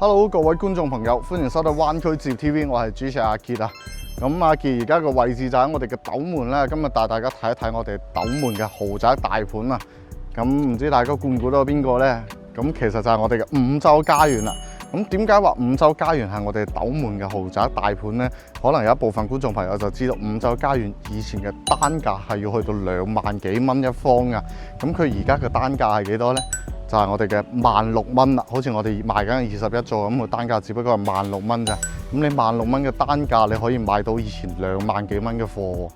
Hello， 各位觀眾朋友，歡迎收睇灣區置業 TV， 我係主持阿傑啊。咁阿傑而家個位置就喺我哋嘅斗門啦。今日帶大家睇一睇我哋斗門嘅豪宅大盤啊。咁唔知大家估唔估到邊個呢？咁其實就係我哋嘅五洲家園啦。咁點解話五洲家園係我哋斗門嘅豪宅大盤呢？可能有一部分觀眾朋友就知道五洲家園以前嘅單價係要去到2萬幾蚊一方噶。咁佢而家嘅單價係幾多呢？就係我哋嘅16000蚊啦，好似我哋賣緊21座咁，個單價只不過係16000蚊咋。咁你16000蚊嘅單價，你可以買到以前2萬幾蚊嘅貨，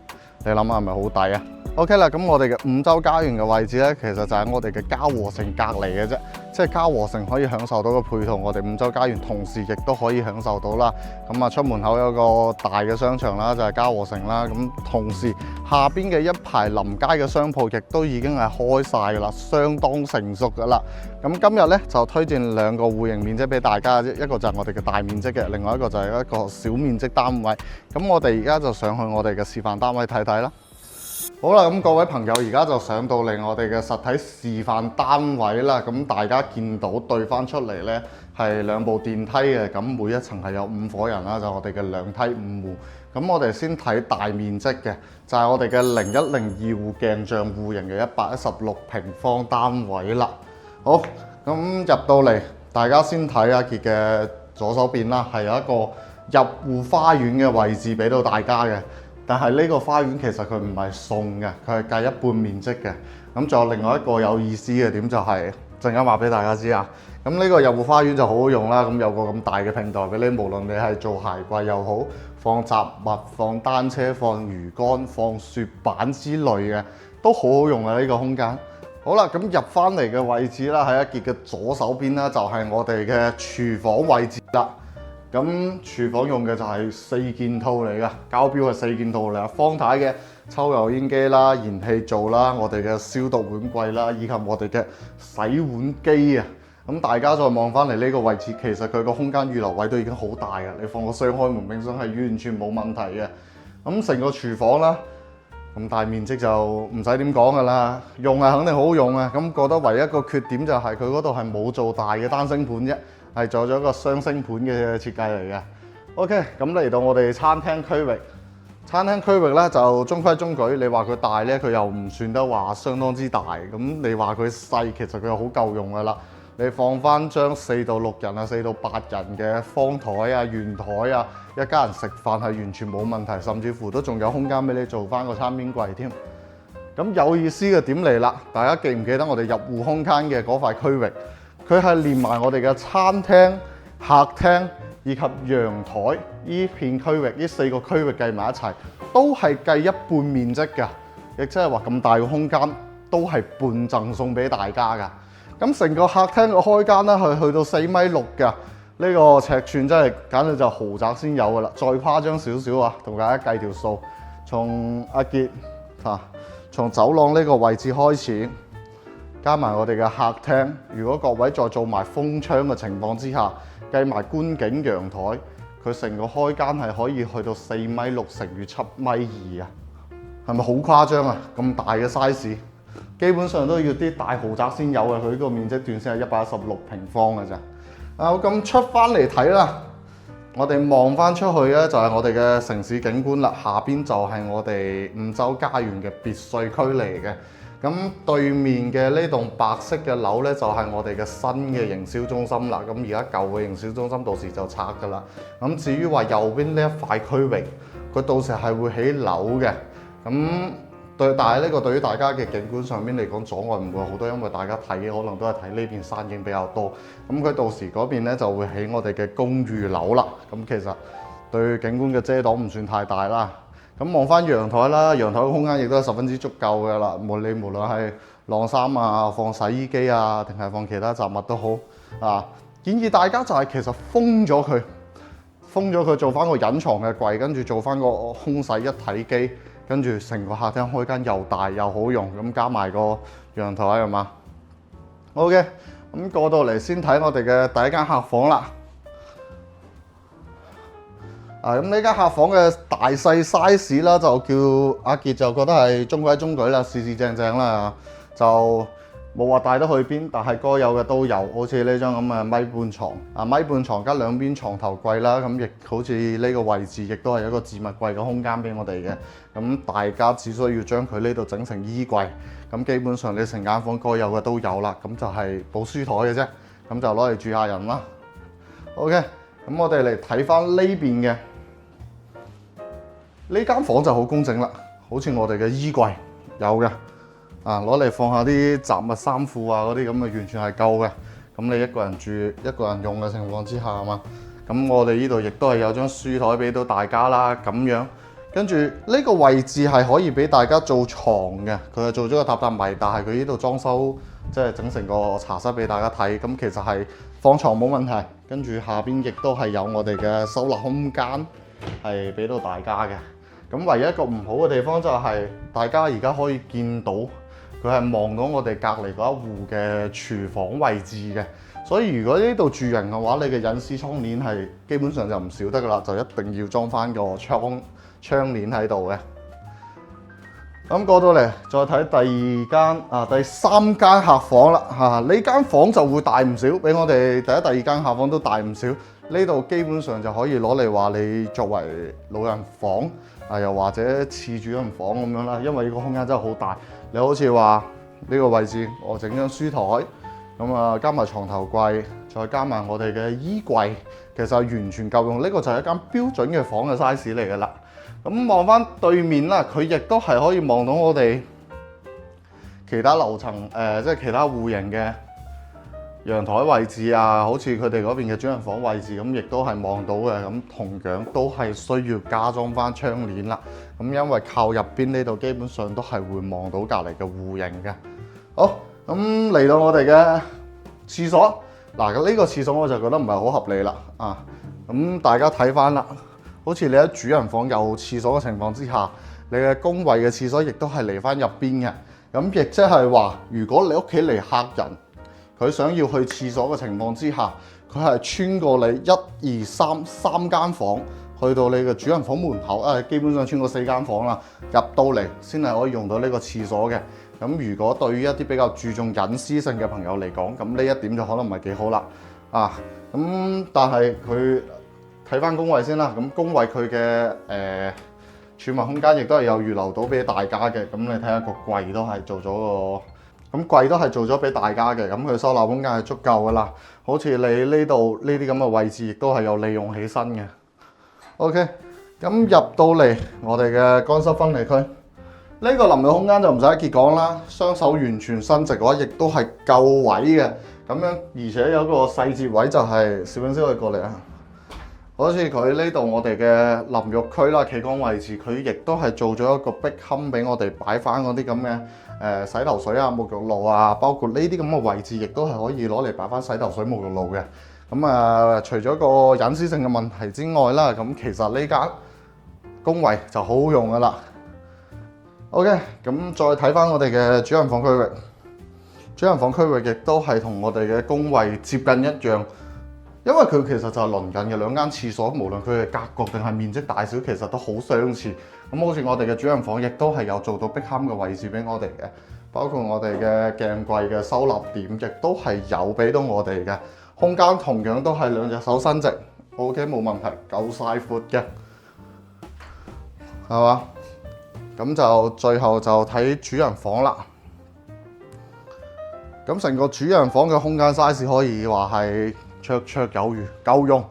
你諗下係咪好抵啊？OK 啦，咁我哋嘅五洲家園嘅位置咧，其實就喺我哋嘅嘉禾城隔離嘅啫，即係嘉禾城可以享受到嘅配套，我哋五洲家園同時亦都可以享受到啦。咁啊，出門口有個大嘅商場啦，就係嘉禾城啦。咁同時下邊嘅一排臨街嘅商鋪亦都已經係開晒噶啦，相當成熟噶啦。咁今日咧就推薦2個戶型面積俾大家，一個就係我哋嘅大面積嘅，另外一個就係一個小面積單位。咁我哋而家就上去我哋嘅示範單位睇睇啦。好啦，咁各位朋友而家就上到嚟我哋嘅實體示範單位啦。咁大家見到對翻出嚟呢係2部電梯嘅，咁每一層係有5伙人啦，就我哋嘅2梯5戶。咁我哋先睇大面積嘅，就係我哋嘅0102戶鏡像戶型嘅116平方單位啦。好，咁入到嚟，大家先睇阿傑嘅左手邊啦，係有一個入戶花園嘅位置俾到大家嘅。但係呢個花園其實佢唔係送嘅，佢係計一半面積嘅。咁仲有另外一個有意思嘅點就係陣間話俾大家知啊。咁呢個入戶花園就好好用啦。咁有個咁大嘅平台俾你，無論你係做鞋櫃又好，放雜物、放單車、放魚竿、放雪板之類嘅，都好好用啊！呢個空間。好啦，咁入翻嚟嘅位置啦，喺阿傑嘅左手邊啦，就係我哋嘅廚房位置啦。咁廚房用嘅就係4件套嚟噶，交標係4件套嚟，方太嘅抽油煙機啦、燃氣灶啦、我哋嘅消毒碗櫃啦，以及我哋嘅洗碗機啊。咁大家再望翻嚟呢個位置，其實佢個空間預留位都已經好大嘅，你放個雙開門冰箱係完全冇問題嘅。咁成個廚房啦，咁大面積就唔使點講噶啦，用係肯定好好用啊。咁覺得唯一一個缺點就係佢嗰度係冇做大嘅單星盤啫。係做咗一個雙星盤嘅設計嚟嘅。OK， 咁嚟到我哋餐廳區域，餐廳區域咧就中規中矩。你話佢大咧，佢又唔算得話相當之大。咁你話佢細，其實佢又好夠用噶啦。你放翻張4到6人啊、4到8人嘅方台啊、圓台啊，一家人食飯係完全冇問題，甚至乎都仲有空間俾你做翻個餐邊櫃添。咁有意思嘅點嚟啦，大家記唔記得我哋入戶空間嘅嗰塊區域？佢係連埋我哋嘅餐廳、客廳以及陽台呢片區域，呢4個區域計埋一齊，都係計一半面積㗎，亦即係話咁大個空間都係半贈送俾大家㗎。咁成個客廳嘅開間咧係去到4.6米㗎，呢個尺寸真係簡直就豪宅先有㗎啦。再誇張少少啊，同大家計條數，從阿傑從走廊呢個位置開始。加埋我哋嘅客廳，如果各位再做埋封窗嘅情況之下，計埋觀景陽台，佢成個開間係可以去到4.6米乘以7.2米啊，係咪好誇張啊？咁大嘅 size， 基本上都要啲大豪宅先有嘅。佢呢個面積段先係116平方嘅咋。咁出翻嚟睇啦，我哋望翻出去咧就係我哋嘅城市景觀啦，下邊就係我哋五洲家園嘅別墅區嚟嘅。咁對面嘅呢棟白色嘅樓咧，就係我哋嘅新嘅營銷中心啦。咁而家舊嘅營銷中心到時就拆㗎啦。咁至於話右邊呢一塊區域，佢到時係會起樓嘅。但係呢個對於大家嘅景觀上面嚟講，阻礙唔會好多，因為大家睇嘅可能都係睇呢邊山景比較多。咁佢到時嗰邊咧就會起我哋嘅公寓樓啦。咁其實對景觀嘅遮擋唔算太大啦。咁望翻陽台啦，陽台嘅空間亦都係十分之足夠嘅啦。無論係晾衫啊、放洗衣機啊，定係放其他雜物都好啊。建議大家就係其實封咗佢做翻個隱藏嘅櫃，跟住做翻個空洗一體機，跟住成個客廳開間又大又好用，咁加埋個陽台係嘛 ？OK， 咁過到嚟先睇我哋嘅第一間客房啦。咁呢間客房嘅大細 size 啦，就叫阿傑就覺得係中規中矩啦，四四正正啦，就冇話帶得去邊，但係該有嘅都有，好似呢張咁嘅米半床，米半床加兩邊床頭櫃啦，咁亦好似呢個位置亦都係一個置物櫃嘅空間俾我哋嘅。咁大家只需要將佢呢度整成衣櫃，咁基本上你成間房該有嘅都有啦，咁就係補書台嘅啫，咁就攞嚟住下人啦。OK， 咁我哋嚟睇翻呢邊嘅呢間房就好工整啦，好似我哋嘅衣櫃有嘅。攞嚟放下啲雜物衫褲啊嗰啲咁嘅，完全係夠嘅。咁你一個人住一個人用嘅情況之下啊嘛，咁我哋呢度亦都係有張書台俾到大家啦，咁樣。跟住呢個位置係可以俾大家做床嘅，佢係做咗個榻榻米，但係佢呢度裝修即係整成個茶室俾大家睇。咁其實係放床冇問題，跟住下邊亦都係有我哋嘅收納空間係俾到大家嘅。咁唯一一個唔好嘅地方就係大家而家可以見到。佢係望到我哋隔離嗰一戶嘅廚房位置嘅，所以如果呢度住人嘅話，你嘅隱私窗簾係基本上就唔少得噶啦，就一定要裝翻個窗簾喺度嘅。咁過到嚟再睇第三間客房啦，呢間房就會大唔少，比我哋第二間客房都大唔少。呢度基本上就可以攞嚟話你作為老人房，又或者次主人房咁樣啦，因為呢個空間真係好大。你好似話呢個位置，我整張書台，咁加埋床頭櫃，再加埋我哋嘅衣櫃，其實係完全夠用。呢個就係一間標準嘅房嘅 size 嚟㗎啦。咁望翻對面啦，佢亦都係可以望到我哋其他樓層即係其他戶型嘅陽台位置啊，好似佢哋嗰邊嘅主人房位置，咁亦都係望到嘅。咁同樣都係需要加裝翻窗簾啦。咁因為靠入邊呢度基本上都係會望到隔離嘅戶型嘅。好，咁嚟到我哋嘅廁所，嗱呢個廁所我就覺得唔係好合理啦。咁大家睇翻啦，好似你喺主人房有廁所嘅情況之下，你嘅公衞嘅廁所亦都係嚟翻入邊嘅。咁亦即係話，如果你屋企嚟客人，佢想要去廁所嘅情況之下，佢係穿過你三間房，去到你嘅主人房門口，基本上穿過4間房啦，入到嚟先係可以用到呢個廁所嘅。咁如果對於一啲比較注重隱私性嘅朋友嚟講，咁呢一點就可能唔係幾好啦。咁但係佢睇翻公衞先啦。咁公衞佢嘅儲物空間亦都係有預留到俾大家嘅。咁你睇下個櫃都係做咗個，咁櫃都係做咗俾大家嘅。咁佢收納空間係足夠噶啦。好似你呢度呢啲咁嘅位置，亦都係有利用起身嘅。OK， 咁入到嚟我哋嘅乾濕分離區，呢個淋浴空間就唔使一結講啦，雙手完全伸直嘅話，亦都係夠位嘅。咁樣而且有個細節位就係攝影師可以過嚟啊。好似佢呢度我哋嘅淋浴區啦，企缸位置，佢亦都係做咗一個壁龕俾我哋擺翻嗰啲咁嘅洗頭水啊、沐浴露啊，包括呢啲咁嘅位置，亦都係可以攞嚟擺翻洗頭水、沐浴露嘅。咁除咗個隱私性嘅問題之外啦，咁其實呢間公衞就好好用噶啦。OK， 咁再睇翻我哋嘅主人房區域，主人房區域亦都係同我哋嘅公衞接近一樣，因為佢其實就係鄰近嘅兩間廁所，無論佢嘅格局定係面積大小，其實都好相似。咁好似我哋嘅主人房亦都係有做到壁龕嘅位置俾我哋嘅，包括我哋嘅鏡櫃嘅收納點，亦都係有俾到我哋嘅。空間同樣都係兩隻手伸直 ，OK 冇問題，夠晒闊嘅，係嘛？咁就最後就睇主人房啦。咁成個主人房嘅空間 size 可以話係綽綽有餘，夠用。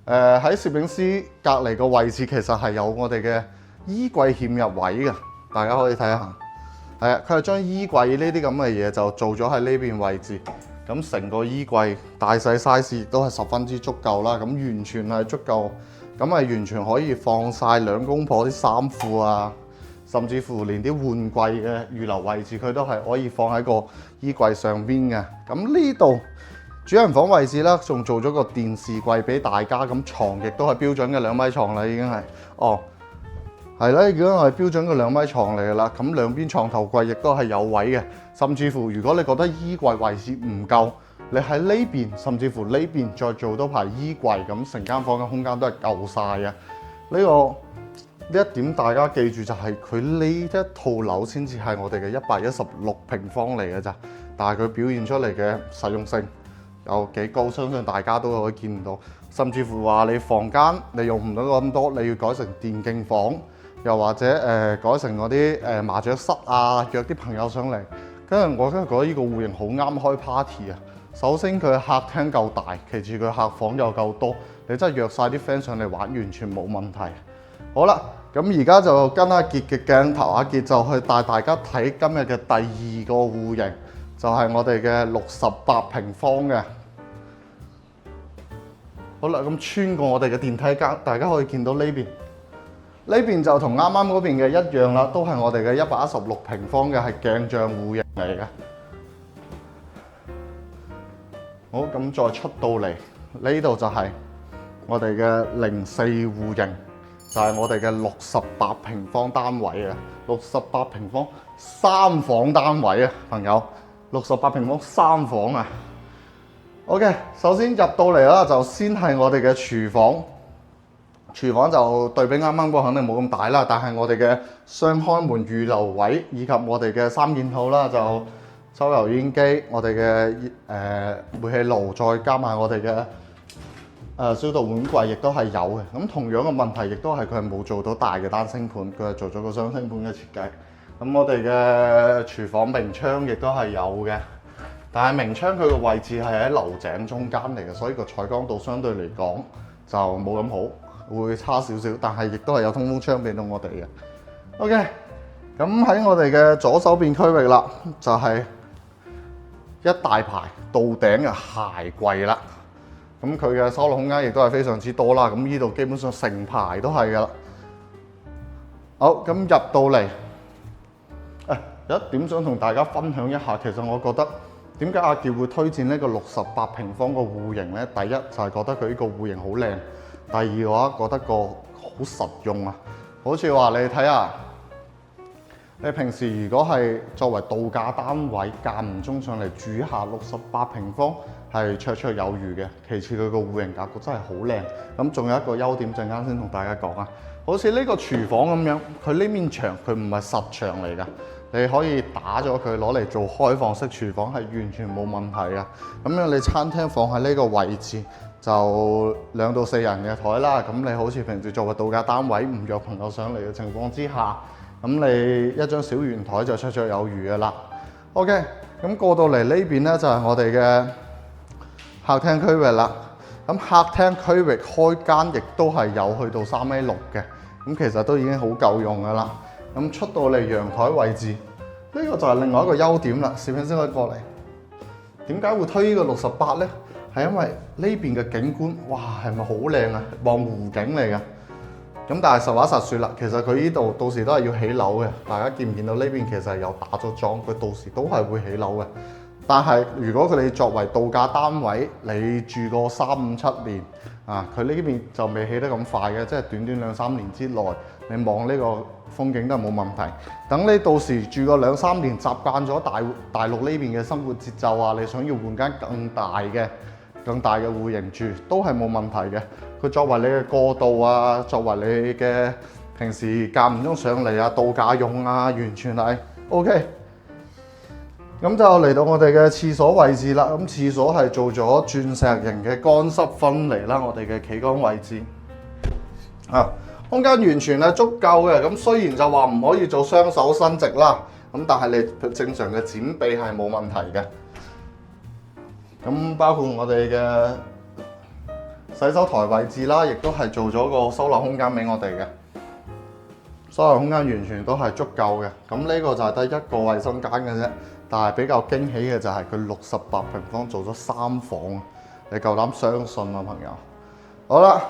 喺攝影師隔離個位置，其實係有我哋嘅衣櫃嵌入位嘅，大家可以睇下。係啊，佢係將衣櫃呢啲咁嘅嘢就做咗喺呢邊位置。咁成個衣櫃大細 size 亦都係十分之足夠啦，咁完全係足夠，咁係完全可以放晒兩公婆啲衫褲啊，甚至乎連啲換季嘅預留位置，佢都係可以放喺個衣櫃上邊嘅。咁呢度主人房位置啦，仲做咗個電視櫃俾大家，咁床亦都係標準嘅2米床啦，已經係，係啦，已經係標準嘅2米床嚟㗎啦。咁兩邊床頭櫃亦都係有位嘅，甚至乎如果你覺得衣櫃位置唔夠，你喺呢邊甚至乎呢邊再做多排衣櫃，咁成間房嘅空間都係夠晒嘅。呢一點大家記住，就係佢呢一套樓先至係我哋嘅116平方嚟嘅咋。但係佢表現出嚟嘅實用性有幾高，相信大家都可以見到。甚至乎話你房間你用唔到咁多，你要改成電競房，又或者改成嗰啲麻雀室啊，約啲朋友上嚟。跟住我真係覺得呢個戶型好啱開 party 啊！首先佢客廳夠大，其次佢客房又夠多，你真係約晒啲 friend 上嚟玩，完全冇問題。好啦，咁而家就跟阿傑嘅鏡頭，阿傑就去帶大家睇今日嘅第二個戶型，就係我哋嘅68平方嘅。好啦，咁穿過我哋嘅電梯間，大家可以見到呢邊就同啱啱嗰邊嘅一樣啦，都係我哋嘅116平方嘅係鏡像戶型嚟嘅。好，咁再出到嚟呢度就係我哋嘅04戶型，就係我哋嘅68平方單位啊，68平方3房單位啊，朋友，68平方3房啊。OK， 首先入到嚟啦，就先係我哋嘅廚房。廚房就對比啱啱嗰個肯定冇咁大啦，但係我哋嘅雙開門預留位以及我哋嘅三件套啦，就抽油煙機、我哋嘅煤氣爐，再加埋我哋嘅消毒碗櫃，亦都係有嘅。咁同樣嘅問題，亦都係佢係冇做到大嘅單星盤，佢係做咗個雙星盤嘅設計。咁我哋嘅廚房明窗亦都係有嘅。但係明窗佢個位置係喺樓井中間嚟嘅，所以個採光度相對嚟講就冇咁好，會差少少。但係亦都係有通風窗俾到我哋嘅。OK， 咁喺我哋嘅左手邊區域啦，就係一大排到頂嘅鞋櫃啦。咁佢嘅收納空間亦都係非常之多啦。咁呢度基本上成排都係㗎啦。好，咁入到嚟，有一點想同大家分享一下，其實我覺得。點解阿傑會推薦呢個68平方個戶型呢？第一就係覺得佢呢個戶型好靚，第二嘅話覺得個好實用啊！好似話你睇下，你平時如果係作為度假單位，間唔中上嚟住下68平方係綽綽有餘嘅。其次佢個戶型格局真係好靚。咁仲有一個優點，陣間先同大家講啊。好似呢個廚房咁樣，佢呢面牆佢唔係實牆嚟㗎。你可以打咗佢攞嚟做開放式廚房係完全冇問題嘅。咁樣你餐廳放喺呢個位置就2到4人嘅台啦。咁你好似平時作為度假單位唔約朋友上嚟嘅情況之下，咁你一張小圓台就綽綽有餘嘅啦。OK， 咁過到嚟呢邊咧就係我哋嘅客廳區域啦。咁客廳區域開間亦都係有去到3.6米嘅，咁其實都已經好夠用噶啦。咁出到嚟陽台位置，呢個就係另外一個優點啦。攝影師可以過嚟。點解會推呢個68呢？係因為呢邊嘅景觀，哇，係咪好靚啊？望湖景嚟㗎。咁但係實話實說啦，其實佢呢度到時都係要起樓嘅。大家見唔見到呢邊其實係有打咗樁，佢到時都係會起樓嘅。但係如果佢哋作為度假單位，你住個3、5、7年啊，佢呢邊就未起得咁快嘅，即係短短2、3年之內，你望呢個風景都係冇問題。等你到時住個2、3年，習慣咗大陸呢邊嘅生活節奏啊，你想要換間更大嘅戶型住，都係冇問題嘅。佢作為你嘅過渡啊，作為你嘅平時間唔中上嚟啊，度假用啊，完全係 OK。咁就嚟到我哋嘅廁所位置啦。咁廁所係做咗鑽石型嘅乾濕分離啦，我哋嘅企缸位置啊，空間完全係足夠嘅。咁雖然就話唔可以做雙手伸直啦，咁但係你正常嘅展臂係冇問題嘅。咁包括我哋嘅洗手台位置啦，亦都係做咗個收納空間俾我哋嘅。收納空間完全都係足夠嘅。咁呢個就係得一個衞生間嘅啫。但係比較驚喜嘅就係佢68平方做咗3房，你夠膽相信啊，朋友？好啦，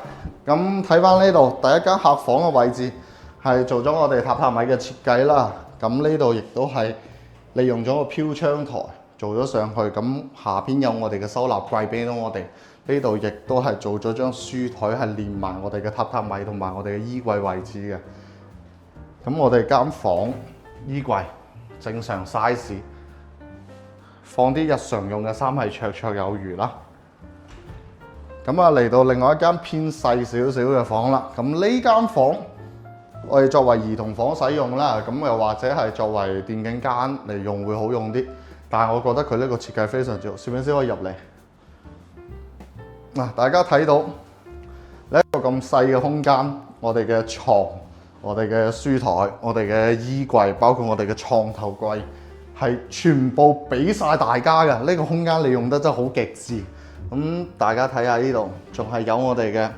咁睇翻呢度第一間客房嘅位置係做咗我哋榻榻米嘅設計啦。咁呢度亦都係利用咗個飄窗台做咗上去，咁下邊有我哋嘅收納櫃俾到我哋。呢度亦都係做咗張書台，係連埋我哋嘅榻榻米同埋我哋嘅衣櫃位置嘅。咁我哋間房衣櫃正常 size。放啲日常用嘅衫係綽綽有餘啦。咁啊嚟到另外一間偏細少少嘅房啦。咁呢間房我哋作為兒童房使用啦，咁又或者係作為電競間嚟用會好用啲。但係我覺得佢呢個設計非常之好，攝影師可以入嚟。嗱，大家睇到呢一個咁細嘅空間，我哋嘅床、我哋嘅書台、我哋嘅衣櫃，包括我哋嘅床頭櫃，係全部俾晒大家嘅。呢個空間利用得真係好極致。咁大家睇下呢度，仲係有我哋嘅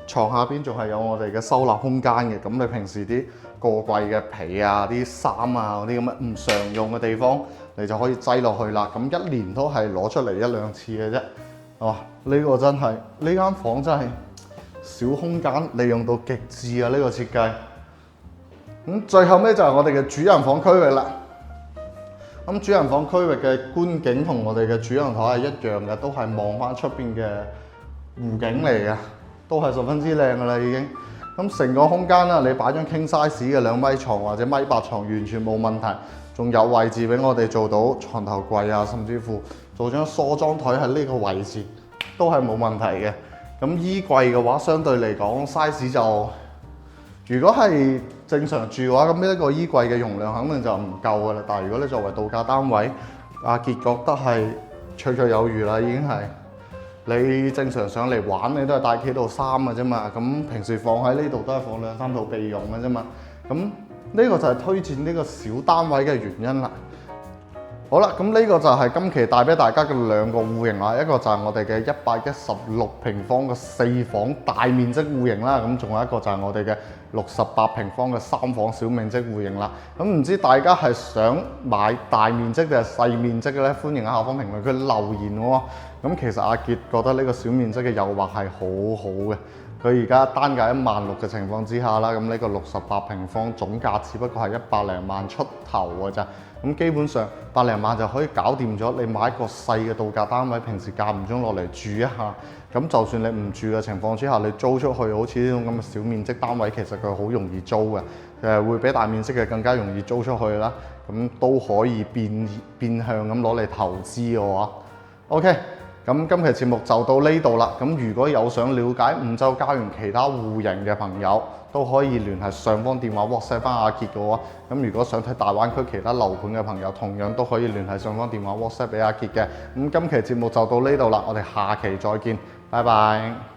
床下邊，仲係有我哋嘅收納空間嘅。咁你平時啲過季嘅被啊、啲衫啊嗰啲咁嘅唔常用嘅地方，你就可以擠落去啦。咁一年都係攞出嚟1、2次嘅啫。哇！呢個真係呢間房真係小空間利用到極致啊！呢個設計。咁最後尾就係我哋嘅主人房區域啦。咁主人房區域嘅觀景同我哋嘅主陽台係一樣嘅，都係望翻出邊嘅湖景嚟嘅，都係十分之靚噶啦已經。咁成個空間啦，你擺張 king size 嘅2米床或者1.8米床完全冇問題，仲有位置俾我哋做到床頭櫃啊，甚至乎做張梳妝台喺呢個位置都係冇問題嘅。咁衣櫃嘅話，相對嚟講 size 就如果係正常住嘅話，咁呢一個衣櫃嘅容量肯定就唔夠噶啦。但係如果你作為度假單位，阿傑覺得係綽綽有餘啦，已經係你正常上嚟玩，你都係帶幾套衫嘅啫嘛。咁平時放喺呢度都係放2、3套備用嘅啫嘛。咁呢個就係推薦呢個小單位嘅原因啦。好啦，咁呢個就係今期帶俾大家嘅2個戶型啦，一個就係我哋嘅116平方嘅4房大面積戶型啦，咁仲有一個就係我哋嘅68平方嘅3房小面積戶型啦。咁唔知大家係想買大面積定係細面積嘅咧？歡迎喺下方評論區留言喎。咁其實阿傑覺得呢個小面積嘅誘惑係好好嘅。佢而家單價16000嘅情況之下啦，咁呢個68平方總價只不過係100零萬出頭嘅咋。咁基本上100零萬就可以搞掂咗。你買一個細嘅度假單位，平時間唔中落嚟住一下。咁就算你唔住嘅情況之下，你租出去，好似呢種咁嘅小面積單位，其實佢好容易租嘅，會比大面積嘅更加容易租出去啦。咁都可以變相咁攞嚟投資嘅話，OK。咁今期節目就到呢度啦。咁如果有想了解五洲家園其他戶型嘅朋友，都可以聯繫上方電話 WhatsApp 翻阿傑嘅喎。咁如果想睇大灣區其他樓盤嘅朋友，同樣都可以聯繫上方電話 WhatsApp 俾阿傑嘅。咁今期節目就到呢度啦，我哋下期再見，拜拜。